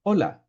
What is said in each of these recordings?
Hola,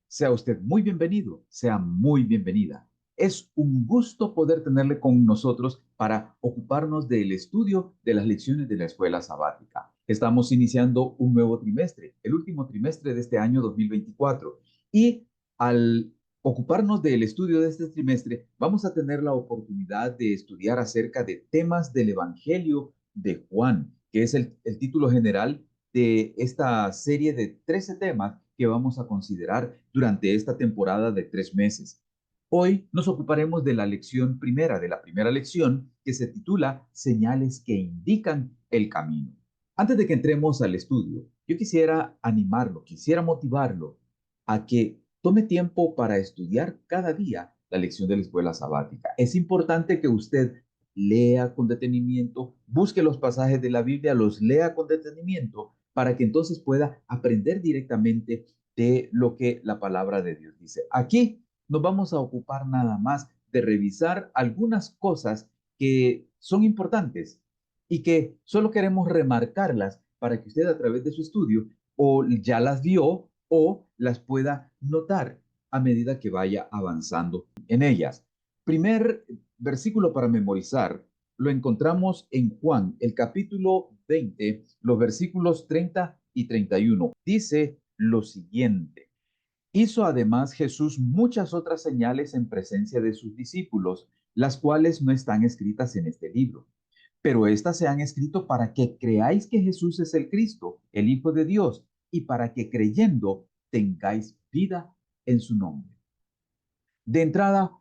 sea usted muy bienvenido, sea muy bienvenida. Es un gusto poder tenerle con nosotros para ocuparnos del estudio de las lecciones de la escuela sabática. Estamos iniciando un nuevo trimestre, el último trimestre de este año 2024. Y al ocuparnos del estudio de este trimestre, vamos a tener la oportunidad de estudiar acerca de temas del Evangelio de Juan, que es el título general de esta serie de 13 temas que vamos a considerar durante esta temporada de 3 meses. Hoy nos ocuparemos de la lección primera, de la primera lección que se titula Señales que indican el camino. Antes de que entremos al estudio, yo quisiera animarlo, quisiera motivarlo a que tome tiempo para estudiar cada día la lección de la escuela sabática. Es importante que usted lea con detenimiento, busque los pasajes de la Biblia, los lea con detenimiento para que entonces pueda aprender directamente de lo que la palabra de Dios dice. Aquí nos vamos a ocupar nada más de revisar algunas cosas que son importantes y que solo queremos remarcarlas para que usted a través de su estudio o ya las vio o las pueda notar a medida que vaya avanzando en ellas. Primer versículo para memorizar lo encontramos en Juan, el capítulo 20, los versículos 30 y 31. Dice lo siguiente: Hizo además Jesús muchas otras señales en presencia de sus discípulos, las cuales no están escritas en este libro. Pero estas se han escrito para que creáis que Jesús es el Cristo, el Hijo de Dios, y para que creyendo tengáis vida en su nombre. De entrada,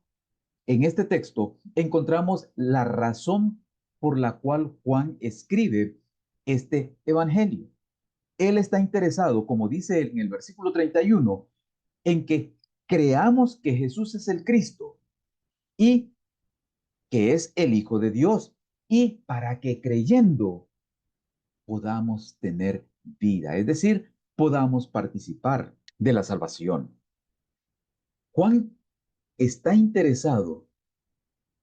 en este texto encontramos la razón por la cual Juan escribe este evangelio. Él está interesado, como dice en el versículo 31, en que creamos que Jesús es el Cristo y que es el Hijo de Dios, y para que creyendo podamos tener vida, es decir, podamos participar de la salvación. Juan está interesado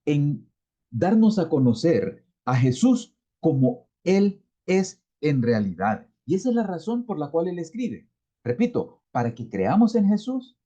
en darnos a conocer a Jesús como Él es en realidad. Y esa es la razón por la cual Él escribe. Repito, para que creamos en Jesús,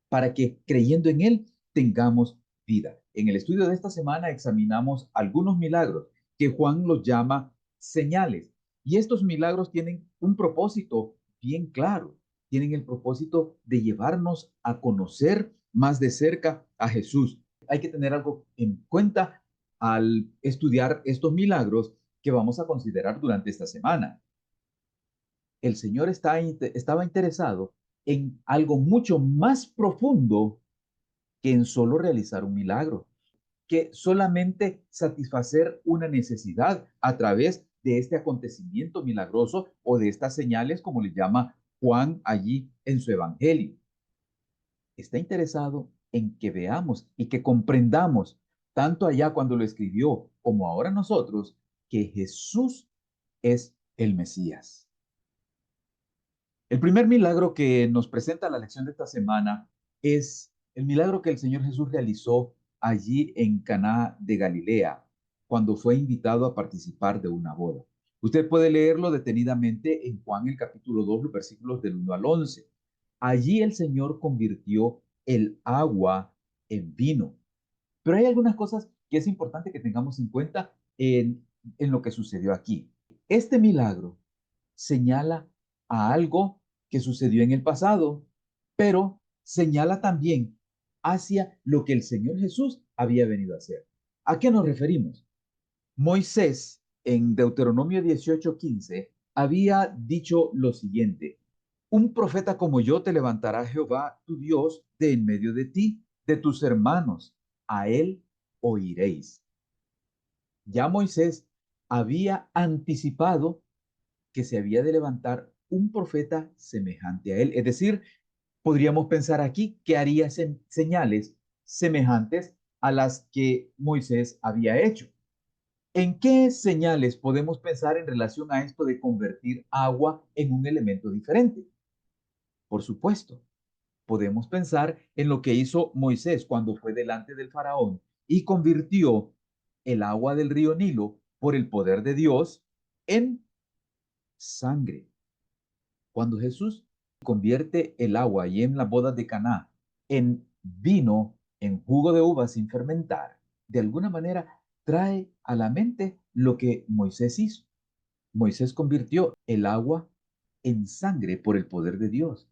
para que creyendo en Él tengamos vida. En el estudio de esta semana examinamos algunos milagros que Juan los llama señales. Y estos milagros tienen un propósito bien claro. Tienen el propósito de llevarnos a conocer más de cerca a Jesús. Hay que tener algo en cuenta al estudiar estos milagros que vamos a considerar durante esta semana. El Señor estaba interesado en algo mucho más profundo que en solo realizar un milagro, que solamente satisfacer una necesidad a través de este acontecimiento milagroso o de estas señales, como le llama Juan allí en su evangelio. Está interesado en que veamos y que comprendamos, tanto allá cuando lo escribió como ahora nosotros, que Jesús es el Mesías. El primer milagro que nos presenta la lección de esta semana es el milagro que el Señor Jesús realizó allí en Caná de Galilea, cuando fue invitado a participar de una boda. Usted puede leerlo detenidamente en Juan el capítulo 2, los versículos del 1 al 11. Allí el Señor convirtió el agua en vino. Pero hay algunas cosas que es importante que tengamos en cuenta en lo que sucedió aquí. Este milagro señala a algo que sucedió en el pasado, pero señala también hacia lo que el Señor Jesús había venido a hacer. ¿A qué nos referimos? Moisés, en Deuteronomio 18:15, había dicho lo siguiente: un profeta como yo te levantará Jehová tu Dios de en medio de ti, de tus hermanos, a él oiréis. Ya Moisés había anticipado que se había de levantar un profeta semejante a él. Es decir, podríamos pensar aquí que haría señales semejantes a las que Moisés había hecho. ¿En qué señales podemos pensar en relación a esto de convertir agua en un elemento diferente? Por supuesto, podemos pensar en lo que hizo Moisés cuando fue delante del faraón y convirtió el agua del río Nilo por el poder de Dios en sangre. Cuando Jesús convierte el agua y en las bodas de Caná en vino, en jugo de uva sin fermentar, de alguna manera trae a la mente lo que Moisés hizo. Moisés convirtió el agua en sangre por el poder de Dios.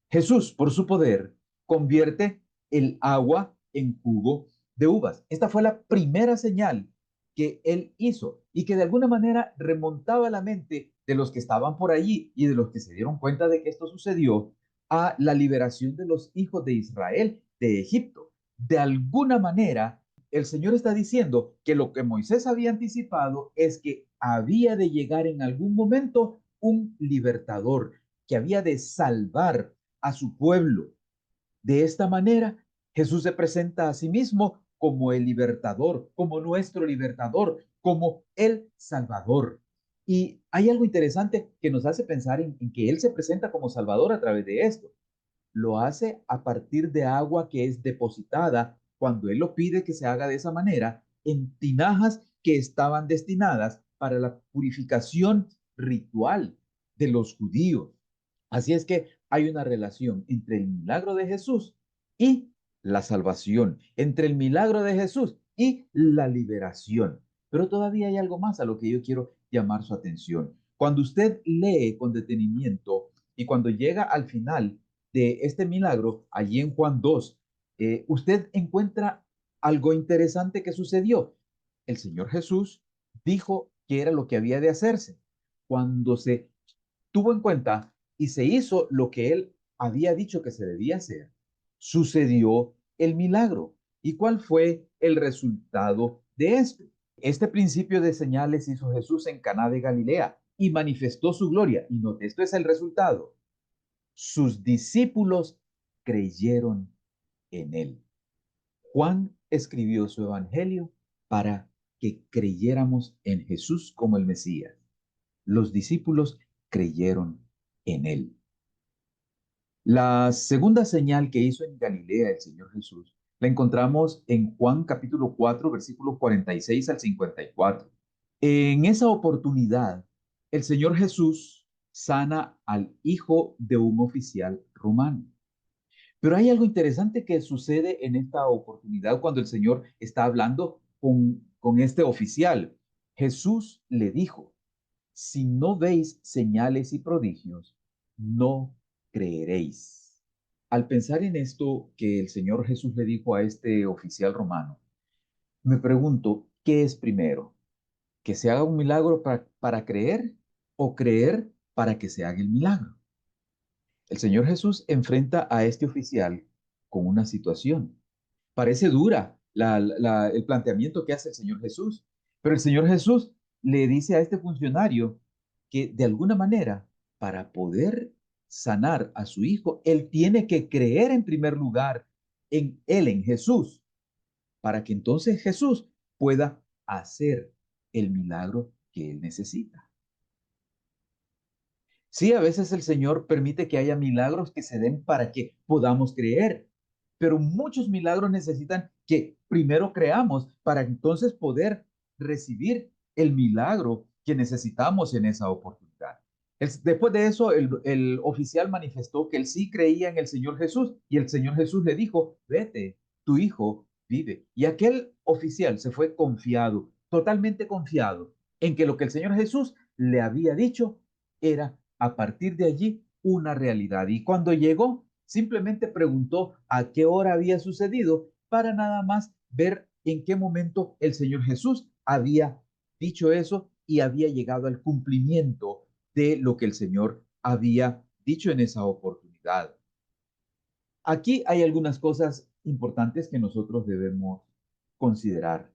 Jesús, por su poder, convierte el agua en jugo de uvas. Esta fue la primera señal que él hizo y que de alguna manera remontaba la mente de los que estaban por allí y de los que se dieron cuenta de que esto sucedió a la liberación de los hijos de Israel de Egipto. De alguna manera, el Señor está diciendo que lo que Moisés había anticipado es que había de llegar en algún momento un libertador que había de salvar a su pueblo. De esta manera, Jesús se presenta a sí mismo como el libertador, como nuestro libertador, como el Salvador. Y hay algo interesante que nos hace pensar en que Él se presenta como Salvador a través de esto. Lo hace a partir de agua que es depositada cuando Él lo pide que se haga de esa manera en tinajas que estaban destinadas para la purificación ritual de los judíos. Así es que hay una relación entre el milagro de Jesús y la salvación, entre el milagro de Jesús y la liberación. Pero todavía hay algo más a lo que yo quiero llamar su atención. Cuando usted lee con detenimiento y cuando llega al final de este milagro, allí en Juan 2, usted encuentra algo interesante que sucedió. El Señor Jesús dijo que era lo que había de hacerse. Cuando se tuvo en cuenta y se hizo lo que él había dicho que se debía hacer, sucedió el milagro. ¿Y cuál fue el resultado de esto? Este principio de señales hizo Jesús en Caná de Galilea y manifestó su gloria. Y note, esto es el resultado. Sus discípulos creyeron en él. Juan escribió su evangelio para que creyéramos en Jesús como el Mesías. Los discípulos creyeron en él. La segunda señal que hizo en Galilea el Señor Jesús la encontramos en Juan capítulo 4, versículos 46 al 54. En esa oportunidad, el Señor Jesús sana al hijo de un oficial romano. Pero hay algo interesante que sucede en esta oportunidad cuando el Señor está hablando con este oficial. Jesús le dijo, si no veis señales y prodigios, no creeréis. Al pensar en esto que el Señor Jesús le dijo a este oficial romano, me pregunto, ¿qué es primero? ¿Que se haga un milagro para creer o creer para que se haga el milagro? El Señor Jesús enfrenta a este oficial con una situación. Parece dura el planteamiento que hace el Señor Jesús, pero el Señor Jesús le dice a este funcionario que de alguna manera, para poder sanar a su hijo, él tiene que creer en primer lugar en él, en Jesús, para que entonces Jesús pueda hacer el milagro que él necesita. Sí, a veces el Señor permite que haya milagros que se den para que podamos creer, pero muchos milagros necesitan que primero creamos para entonces poder recibir el milagro que necesitamos en esa oportunidad. Después de eso, el oficial manifestó que él sí creía en el Señor Jesús y el Señor Jesús le dijo, vete, tu hijo vive. Y aquel oficial se fue confiado, totalmente confiado en que lo que el Señor Jesús le había dicho era a partir de allí una realidad. Y cuando llegó, simplemente preguntó a qué hora había sucedido para nada más ver en qué momento el Señor Jesús había dicho eso y había llegado al cumplimiento de lo que el Señor había dicho en esa oportunidad. Aquí hay algunas cosas importantes que nosotros debemos considerar.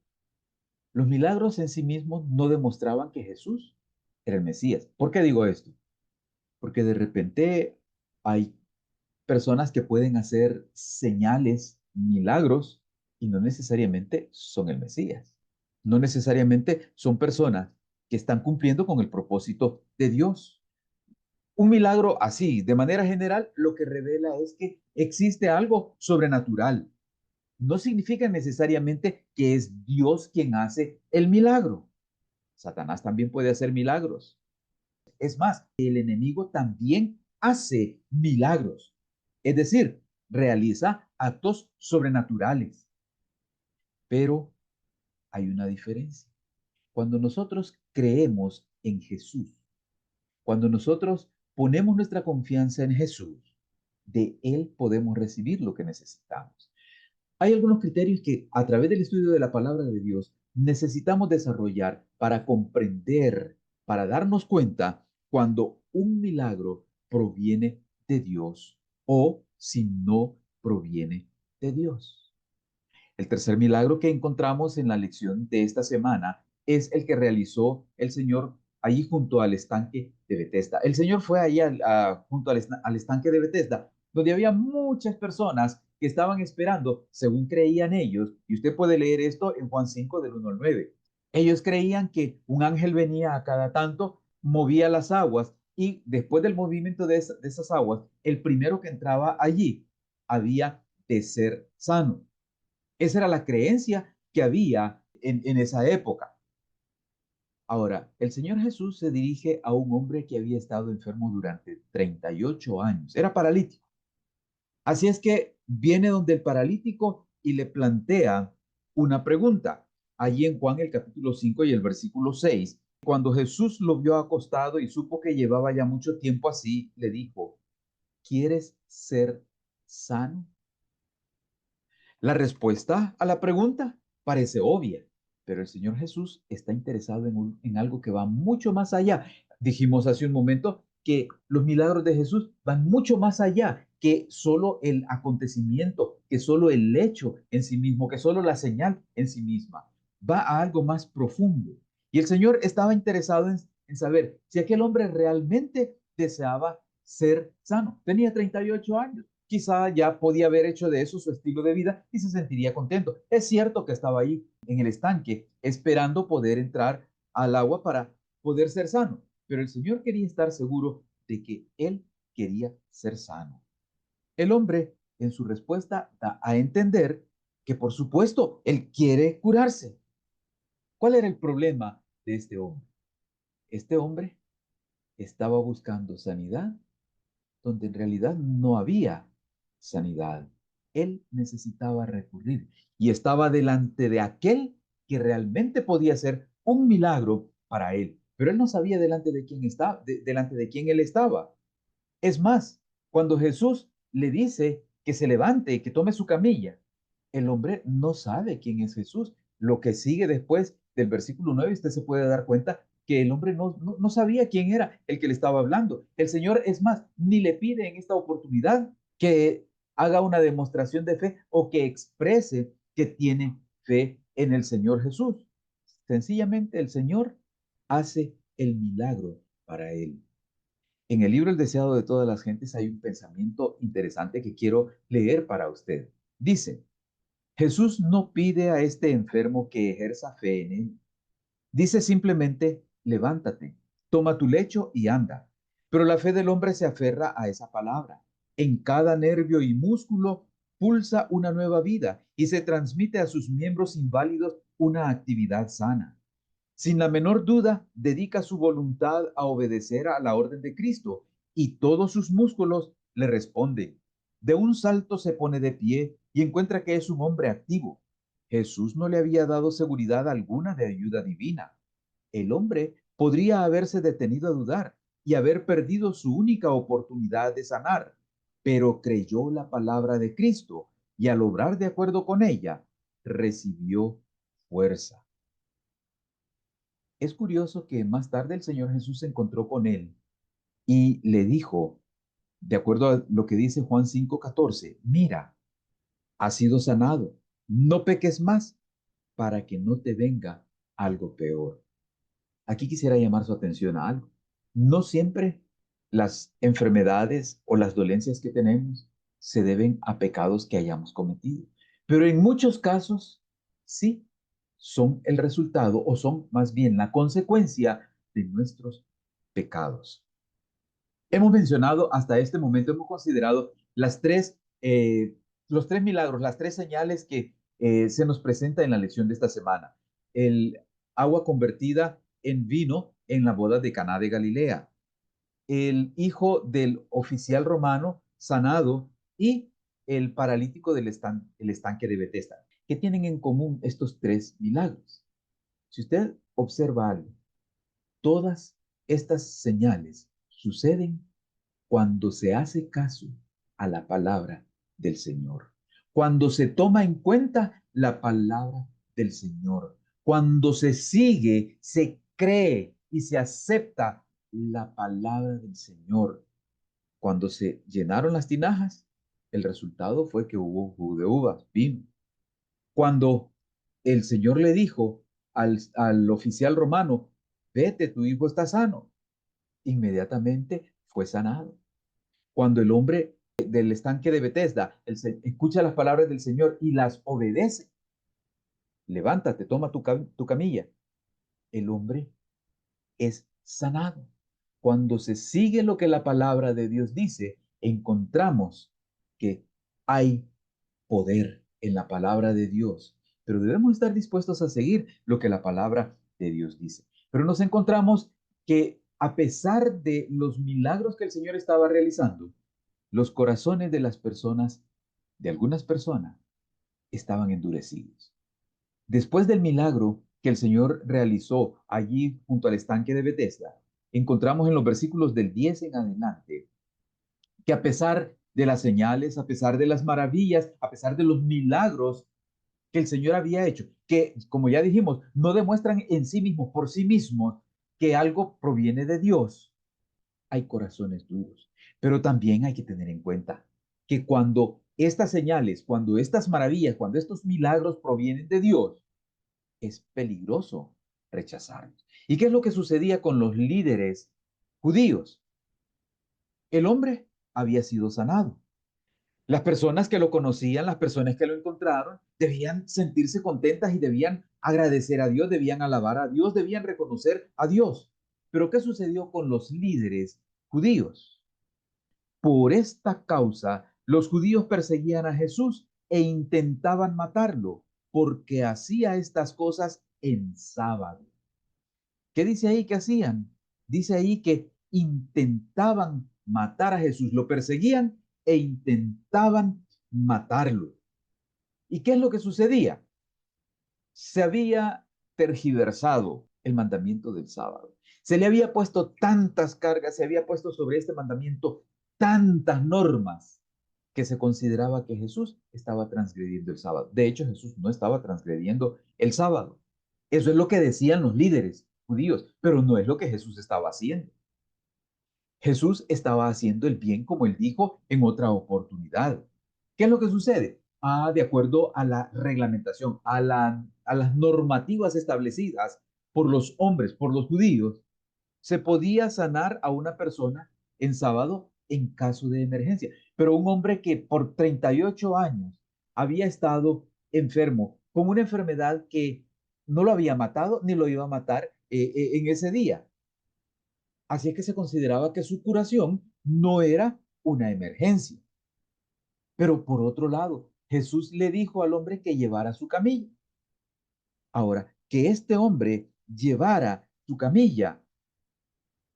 Los milagros en sí mismos no demostraban que Jesús era el Mesías. ¿Por qué digo esto? Porque de repente hay personas que pueden hacer señales, milagros, y no necesariamente son el Mesías. No necesariamente son personas que están cumpliendo con el propósito de Dios. Un milagro así, de manera general, lo que revela es que existe algo sobrenatural. No significa necesariamente que es Dios quien hace el milagro. Satanás también puede hacer milagros. Es más, el enemigo también hace milagros, es decir, realiza actos sobrenaturales. Pero hay una diferencia. Cuando nosotros creemos en Jesús, cuando nosotros ponemos nuestra confianza en Jesús, de Él podemos recibir lo que necesitamos. Hay algunos criterios que a través del estudio de la palabra de Dios necesitamos desarrollar para comprender, para darnos cuenta cuando un milagro proviene de Dios o si no proviene de Dios. El tercer milagro que encontramos en la lección de esta semana es el que realizó el Señor allí junto al estanque de Betesda. El Señor fue allí junto al estanque de Betesda, donde había muchas personas que estaban esperando, según creían ellos, y usted puede leer esto en Juan 5 del 1 al 9. Ellos creían que un ángel venía a cada tanto, movía las aguas, y después del movimiento de esas aguas, el primero que entraba allí había de ser sano. Esa era la creencia que había en esa época. Ahora, el Señor Jesús se dirige a un hombre que había estado enfermo durante 38 años. Era paralítico. Así es que viene donde el paralítico y le plantea una pregunta. Allí en Juan el capítulo 5 y el versículo 6, cuando Jesús lo vio acostado y supo que llevaba ya mucho tiempo así, le dijo, ¿quieres ser sano? La respuesta a la pregunta parece obvia, pero el Señor Jesús está interesado en algo que va mucho más allá. Dijimos hace un momento que los milagros de Jesús van mucho más allá que solo el acontecimiento, que solo el hecho en sí mismo, que solo la señal en sí misma. Va a algo más profundo. Y el Señor estaba interesado en saber si aquel hombre realmente deseaba ser sano. Tenía 38 años. Quizá ya podía haber hecho de eso su estilo de vida y se sentiría contento. Es cierto que estaba ahí en el estanque esperando poder entrar al agua para poder ser sano, pero el Señor quería estar seguro de que él quería ser sano. El hombre, en su respuesta, da a entender que, por supuesto, él quiere curarse. ¿Cuál era el problema de este hombre? Este hombre estaba buscando sanidad donde en realidad no había sanidad. Él necesitaba recurrir y estaba delante de aquel que realmente podía ser un milagro para él, pero él no sabía delante de quién estaba, delante de quién él estaba. Es más, cuando Jesús le dice que se levante, que tome su camilla, el hombre no sabe quién es Jesús. Lo que sigue después del versículo 9, usted se puede dar cuenta que el hombre no sabía quién era el que le estaba hablando. El Señor, es más, ni le pide en esta oportunidad que haga una demostración de fe o que exprese que tiene fe en el Señor Jesús. Sencillamente el Señor hace el milagro para él. En el libro El deseado de todas las gentes hay un pensamiento interesante que quiero leer para usted. Dice, Jesús no pide a este enfermo que ejerza fe en él. Dice simplemente, levántate, toma tu lecho y anda. Pero la fe del hombre se aferra a esa palabra. En cada nervio y músculo pulsa una nueva vida y se transmite a sus miembros inválidos una actividad sana. Sin la menor duda, dedica su voluntad a obedecer a la orden de Cristo y todos sus músculos le responden. De un salto se pone de pie y encuentra que es un hombre activo. Jesús no le había dado seguridad alguna de ayuda divina. El hombre podría haberse detenido a dudar y haber perdido su única oportunidad de sanar, pero creyó la palabra de Cristo y al obrar de acuerdo con ella, recibió fuerza. Es curioso que más tarde el Señor Jesús se encontró con él y le dijo, de acuerdo a lo que dice Juan 5:14, mira, has sido sanado, no peques más para que no te venga algo peor. Aquí quisiera llamar su atención a algo. No siempre las enfermedades o las dolencias que tenemos se deben a pecados que hayamos cometido, pero en muchos casos sí son el resultado o son más bien la consecuencia de nuestros pecados. Hemos mencionado hasta este momento, hemos considerado los tres milagros, las tres señales que se nos presenta en la lección de esta semana. El agua convertida en vino en la boda de Caná de Galilea, el hijo del oficial romano sanado y el paralítico el estanque de Betesda. ¿Qué tienen en común estos tres milagros? Si usted observa algo, todas estas señales suceden cuando se hace caso a la palabra del Señor, cuando se toma en cuenta la palabra del Señor, cuando se sigue, se cree y se acepta la palabra del Señor. Cuando se llenaron las tinajas, el resultado fue que hubo jugo de uvas, vino. Cuando el Señor le dijo al oficial romano, vete, tu hijo está sano, inmediatamente fue sanado. Cuando el hombre del estanque de Betesda escucha las palabras del Señor y las obedece, levántate, toma tu camilla, el hombre es sanado. Cuando se sigue lo que la palabra de Dios dice, encontramos que hay poder en la palabra de Dios, pero debemos estar dispuestos a seguir lo que la palabra de Dios dice. Pero nos encontramos que a pesar de los milagros que el Señor estaba realizando, los corazones de las personas, de algunas personas, estaban endurecidos. Después del milagro que el Señor realizó allí junto al estanque de Betesda, encontramos en los versículos del 10 en adelante que a pesar de las señales, a pesar de las maravillas, a pesar de los milagros que el Señor había hecho, que como ya dijimos, no demuestran en sí mismos, por sí mismos, que algo proviene de Dios, hay corazones duros. Pero también hay que tener en cuenta que cuando estas señales, cuando estas maravillas, cuando estos milagros provienen de Dios, es peligroso rechazarlos. ¿Y qué es lo que sucedía con los líderes judíos? El hombre había sido sanado. Las personas que lo conocían, las personas que lo encontraron, debían sentirse contentas y debían agradecer a Dios, debían alabar a Dios, debían reconocer a Dios. Pero ¿qué sucedió con los líderes judíos? Por esta causa, los judíos perseguían a Jesús e intentaban matarlo, porque hacía estas cosas en sábado. ¿Qué dice ahí que hacían? Dice ahí que intentaban matar a Jesús, lo perseguían e intentaban matarlo. ¿Y qué es lo que sucedía? Se había tergiversado el mandamiento del sábado. Se le había puesto tantas cargas, se había puesto sobre este mandamiento tantas normas que se consideraba que Jesús estaba transgrediendo el sábado. De hecho, Jesús no estaba transgrediendo el sábado. Eso es lo que decían los líderes judíos, pero no es lo que Jesús estaba haciendo. Jesús estaba haciendo el bien como él dijo en otra oportunidad. ¿Qué es lo que sucede? De acuerdo a la reglamentación, a las normativas establecidas por los hombres, por los judíos, se podía sanar a una persona en sábado en caso de emergencia. Pero un hombre que por 38 años había estado enfermo con una enfermedad que no lo había matado ni lo iba a matar en ese día. Así es que se consideraba que su curación no era una emergencia. Pero por otro lado, Jesús le dijo al hombre que llevara su camilla. Ahora, que este hombre llevara su camilla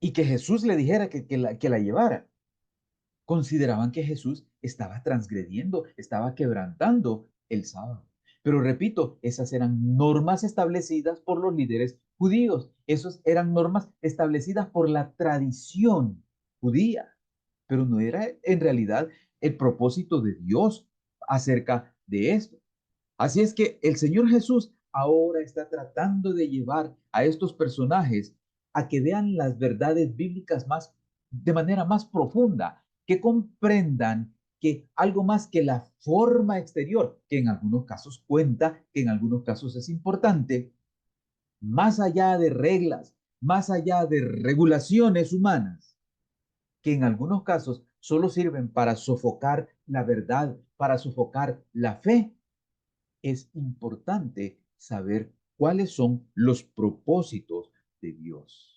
y que Jesús le dijera que la llevara, consideraban que Jesús estaba transgrediendo, estaba quebrantando el sábado. Pero repito, esas eran normas establecidas por los líderes judíos. Esas eran normas establecidas por la tradición judía. Pero no era en realidad el propósito de Dios acerca de esto. Así es que el Señor Jesús ahora está tratando de llevar a estos personajes a que vean las verdades bíblicas más de manera más profunda, que comprendan que algo más que la forma exterior, que en algunos casos cuenta, que en algunos casos es importante, más allá de reglas, más allá de regulaciones humanas, que en algunos casos solo sirven para sofocar la verdad, para sofocar la fe, es importante saber cuáles son los propósitos de Dios.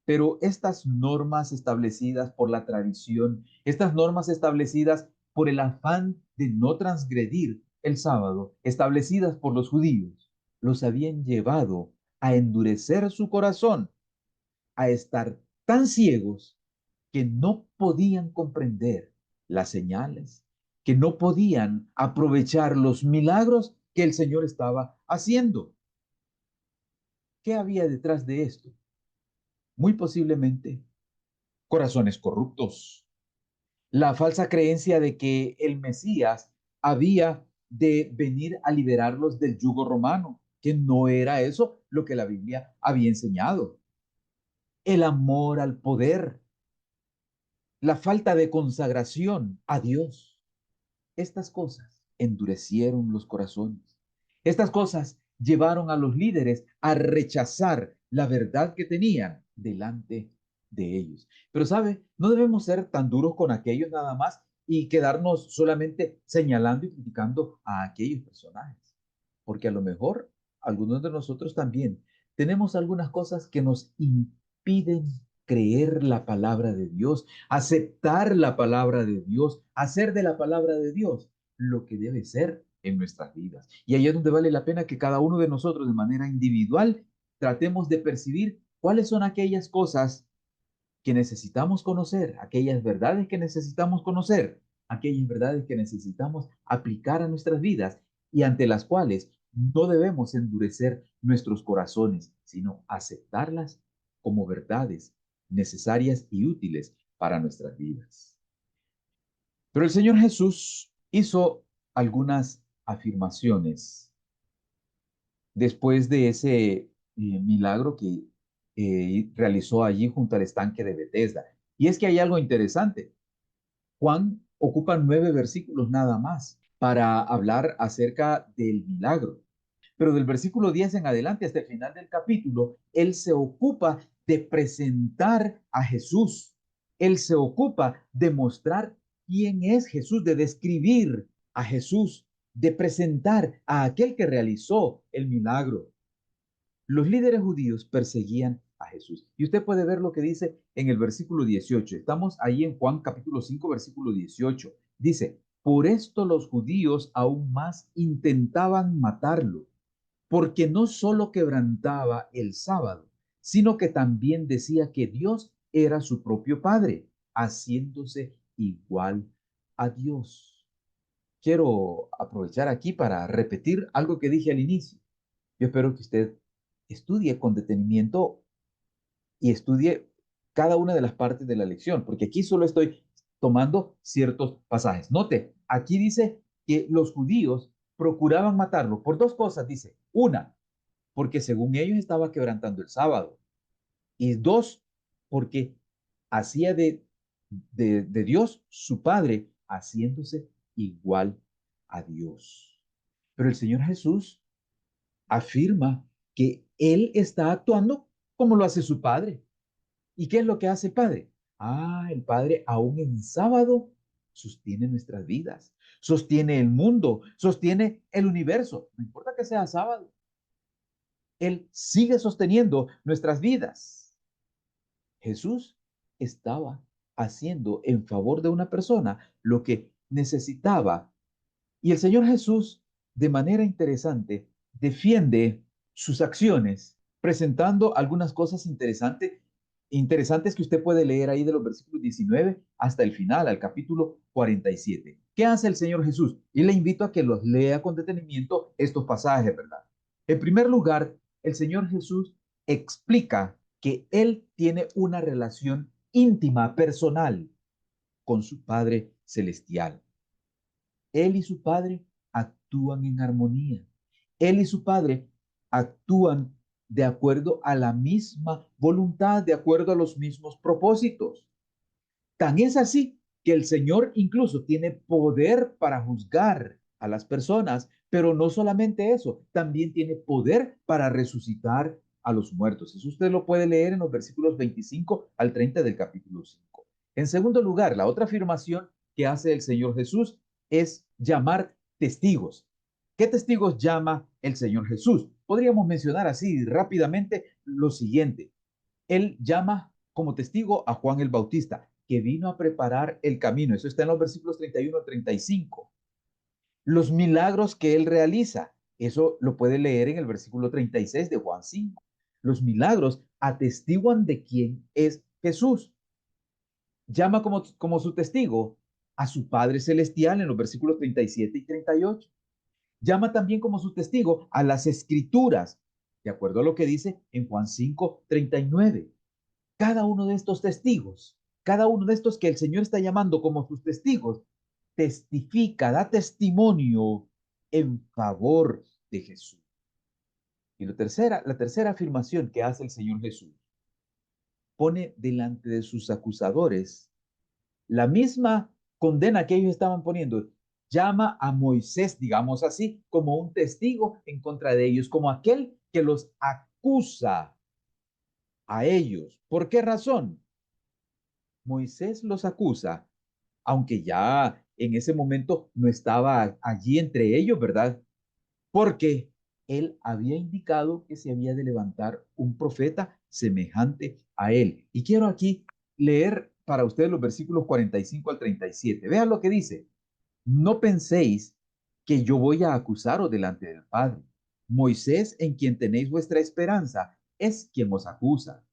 Pero estas normas establecidas por la tradición, estas normas establecidas por el afán de no transgredir el sábado, establecidas por los judíos, los habían llevado a endurecer su corazón, a estar tan ciegos que no podían comprender las señales, que no podían aprovechar los milagros que el Señor estaba haciendo. ¿Qué había detrás de esto? Muy posiblemente corazones corruptos, la falsa creencia de que el Mesías había de venir a liberarlos del yugo romano, que no era eso lo que la Biblia había enseñado. El amor al poder, la falta de consagración a Dios. Estas cosas endurecieron los corazones. Estas cosas llevaron a los líderes a rechazar la verdad que tenían delante de ellos. Pero, ¿sabe? No debemos ser tan duros con aquellos nada más y quedarnos solamente señalando y criticando a aquellos personajes. Porque a lo mejor algunos de nosotros también tenemos algunas cosas que nos impiden creer la palabra de Dios, aceptar la palabra de Dios, hacer de la palabra de Dios lo que debe ser en nuestras vidas. Y ahí es donde vale la pena que cada uno de nosotros de manera individual tratemos de percibir cuáles son aquellas cosas que necesitamos conocer, aquellas verdades que necesitamos conocer, aquellas verdades que necesitamos aplicar a nuestras vidas y ante las cuales no debemos endurecer nuestros corazones, sino aceptarlas como verdades necesarias y útiles para nuestras vidas. Pero el Señor Jesús hizo algunas afirmaciones después de ese milagro que realizó allí junto al estanque de Bethesda. Y es que hay algo interesante. Juan ocupa 9 versículos nada más para hablar acerca del milagro. Pero del versículo 10 en adelante hasta el final del capítulo, él se ocupa de presentar a Jesús. Él se ocupa de mostrar quién es Jesús, de describir a Jesús, de presentar a aquel que realizó el milagro. Los líderes judíos perseguían a Jesús. Y usted puede ver lo que dice en el versículo 18. Estamos ahí en Juan capítulo 5, versículo 18. Dice, por esto los judíos aún más intentaban matarlo, porque no solo quebrantaba el sábado, sino que también decía que Dios era su propio Padre, haciéndose igual a Dios. Quiero aprovechar aquí para repetir algo que dije al inicio. Yo espero que usted estudie con detenimiento y estudie cada una de las partes de la lección, porque aquí solo estoy tomando ciertos pasajes. Note, aquí dice que los judíos procuraban matarlo por dos cosas, dice. Una, porque según ellos estaba quebrantando el sábado. Y dos, porque hacía de Dios su Padre, haciéndose igual a Dios. Pero el Señor Jesús afirma que Él está actuando como lo hace su Padre. ¿Y qué es lo que hace el Padre? Ah, el Padre aún en sábado sostiene nuestras vidas, sostiene el mundo, sostiene el universo. No importa que sea sábado, Él sigue sosteniendo nuestras vidas. Jesús estaba haciendo en favor de una persona lo que necesitaba. Y el Señor Jesús, de manera interesante, defiende sus acciones, presentando algunas cosas interesantes que usted puede leer ahí de los versículos 19 hasta el final, al capítulo 47. ¿Qué hace el Señor Jesús? Y le invito a que los lea con detenimiento estos pasajes, ¿verdad? En primer lugar, el Señor Jesús explica que Él tiene una relación íntima, personal, con su Padre Celestial. Él y su Padre actúan en armonía. Él y su Padre actúan de acuerdo a la misma voluntad, de acuerdo a los mismos propósitos. Tan es así que el Señor incluso tiene poder para juzgar a las personas, pero no solamente eso, también tiene poder para resucitar a los muertos. Eso usted lo puede leer en los versículos 25 al 30 del capítulo 5. En segundo lugar, la otra afirmación que hace el Señor Jesús es llamar testigos. ¿Qué testigos llama el Señor Jesús? Podríamos mencionar así rápidamente lo siguiente. Él llama como testigo a Juan el Bautista, que vino a preparar el camino. Eso está en los versículos 31 al 35. Los milagros que él realiza, eso lo puede leer en el versículo 36 de Juan 5. Los milagros atestiguan de quién es Jesús llama como su testigo a su Padre Celestial en los versículos 37 y 38. Llama también como su testigo a las Escrituras, de acuerdo a lo que dice en Juan 5:39. Cada uno de estos testigos, cada uno de estos que el Señor está llamando como sus testigos, testifica, da testimonio en favor de Jesús. Y la tercera afirmación que hace el Señor Jesús, pone delante de sus acusadores la misma condena que ellos estaban poniendo. Llama a Moisés, digamos así, como un testigo en contra de ellos, como aquel que los acusa a ellos. ¿Por qué razón? Moisés los acusa, aunque ya en ese momento no estaba allí entre ellos, ¿verdad? Porque él había indicado que se había de levantar un profeta semejante a él. Y quiero aquí leer para ustedes los versículos 45 al 37. Vean lo que dice. No penséis que yo voy a acusaros delante del Padre. Moisés, en quien tenéis vuestra esperanza, es quien os acusa.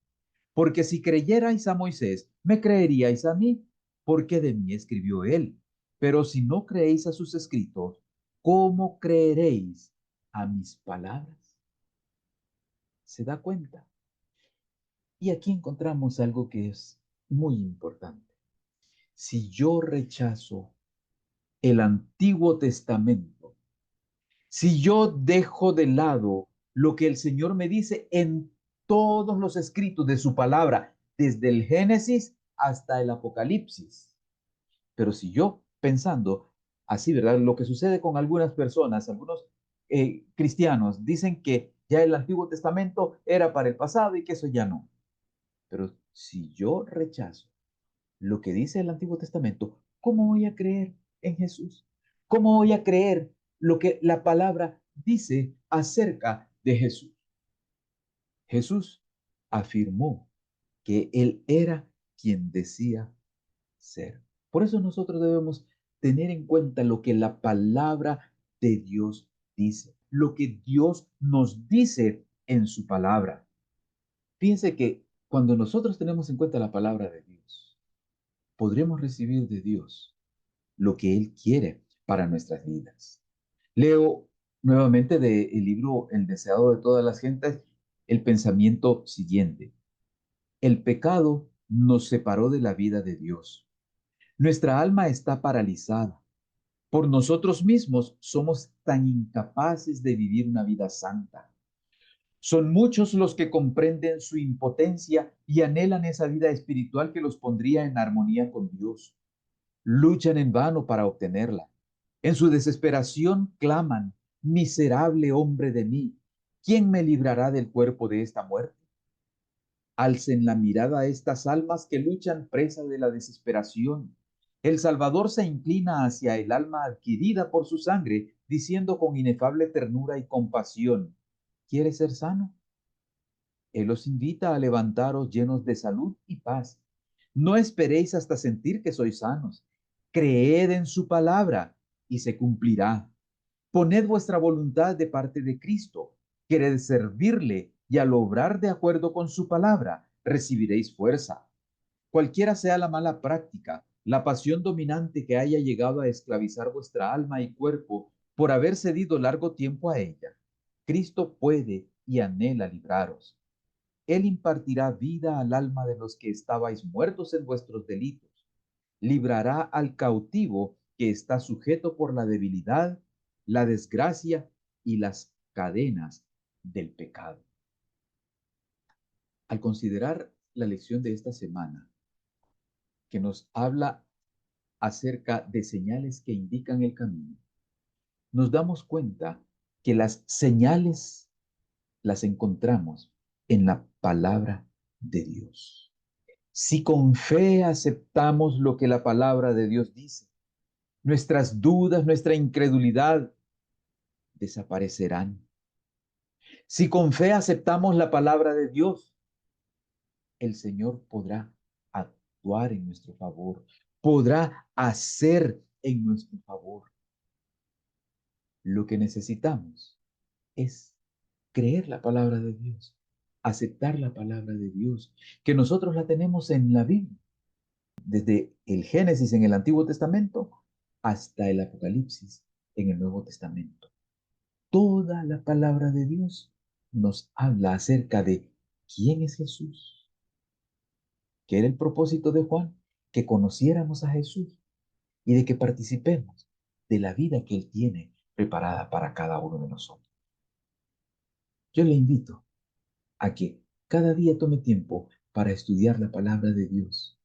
Porque si creyerais a Moisés, me creeríais a mí, porque de mí escribió él. Pero si no creéis a sus escritos, ¿cómo creeréis a mis palabras? ¿Se da cuenta? Y aquí encontramos algo que es muy importante. Si yo rechazo el Antiguo Testamento, si yo dejo de lado lo que el Señor me dice en todos los escritos de su palabra, desde el Génesis hasta el Apocalipsis, pero si yo pensando así, ¿verdad? Lo que sucede con algunas personas, algunos cristianos, dicen que ya el Antiguo Testamento era para el pasado y que eso ya no. Pero si yo rechazo lo que dice el Antiguo Testamento, ¿cómo voy a creer en Jesús? ¿Cómo voy a creer lo que la palabra dice acerca de Jesús? Jesús afirmó que Él era quien decía ser. Por eso nosotros debemos tener en cuenta lo que la palabra de Dios dice, lo que Dios nos dice en su palabra. Fíjense que cuando nosotros tenemos en cuenta la palabra de Dios, podremos recibir de Dios lo que Él quiere para nuestras vidas. Leo nuevamente del libro El deseado de todas las gentes el pensamiento siguiente. El pecado nos separó de la vida de Dios. Nuestra alma está paralizada. Por nosotros mismos somos tan incapaces de vivir una vida santa. Son muchos los que comprenden su impotencia y anhelan esa vida espiritual que los pondría en armonía con Dios. Luchan en vano para obtenerla. En su desesperación claman, miserable hombre de mí, ¿quién me librará del cuerpo de esta muerte? Alcen la mirada a estas almas que luchan presa de la desesperación. El Salvador se inclina hacia el alma adquirida por su sangre, diciendo con inefable ternura y compasión, ¿quieres ser sano? Él os invita a levantaros llenos de salud y paz. No esperéis hasta sentir que sois sanos. Creed en su palabra y se cumplirá. Poned vuestra voluntad de parte de Cristo. Quered servirle y al obrar de acuerdo con su palabra, recibiréis fuerza. Cualquiera sea la mala práctica, la pasión dominante que haya llegado a esclavizar vuestra alma y cuerpo por haber cedido largo tiempo a ella, Cristo puede y anhela libraros. Él impartirá vida al alma de los que estabais muertos en vuestros delitos. Librará al cautivo que está sujeto por la debilidad, la desgracia y las cadenas del pecado. Al considerar la lección de esta semana, que nos habla acerca de señales que indican el camino, nos damos cuenta que las señales las encontramos en la palabra de Dios. Si con fe aceptamos lo que la palabra de Dios dice, nuestras dudas, nuestra incredulidad desaparecerán. Si con fe aceptamos la palabra de Dios, el Señor podrá actuar en nuestro favor, podrá hacer en nuestro favor. Lo que necesitamos es creer la palabra de Dios, aceptar la palabra de Dios, que nosotros la tenemos en la Biblia, desde el Génesis en el Antiguo Testamento hasta el Apocalipsis en el Nuevo Testamento. Toda la palabra de Dios nos habla acerca de quién es Jesús, que era el propósito de Juan, que conociéramos a Jesús y de que participemos de la vida que Él tiene preparada para cada uno de nosotros. Yo le invito a que cada día tome tiempo para estudiar la palabra de Dios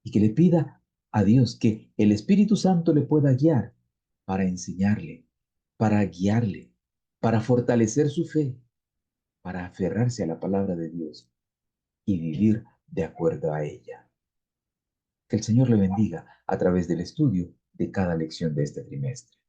y que le pida a Dios que el Espíritu Santo le pueda guiar para enseñarle, para guiarle, para fortalecer su fe, para aferrarse a la palabra de Dios y vivir de acuerdo a ella. Que el Señor le bendiga a través del estudio de cada lección de este trimestre.